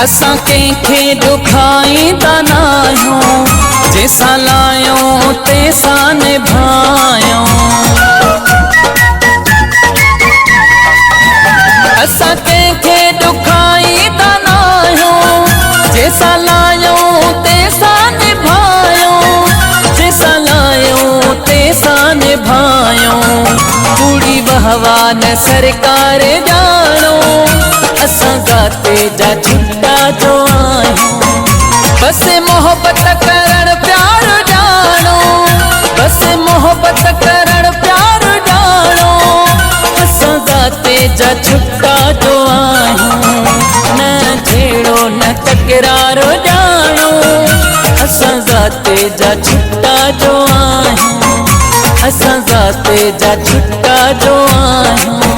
असां कंहिंखे दुखाईंदा नाहियूं, जंहिंसां लायूं तंहिंसां निभायूं। असां कंहिंखे दुखाईंदा नाहियूं, जंहिंसां लायूं तंहिंसां निभायूं, जंहिंसां लायूं तंहिंसां निभायूं। कूड़ी बहवा न सरकार ॼाणो, असां गाते जा छुट्टा जो आहियूं। बस मोहब्बत करण प्यार ॼाणो, बस मोहब्बत करण प्यार ॼाणो। असां गाते जा छुट्टा जो आहियूं, न छेड़ो न तकरार ॼाणो। असां गाते जा छुट्टा जो आहियूं, असां गाते जा छुट्टा जो आहियूं।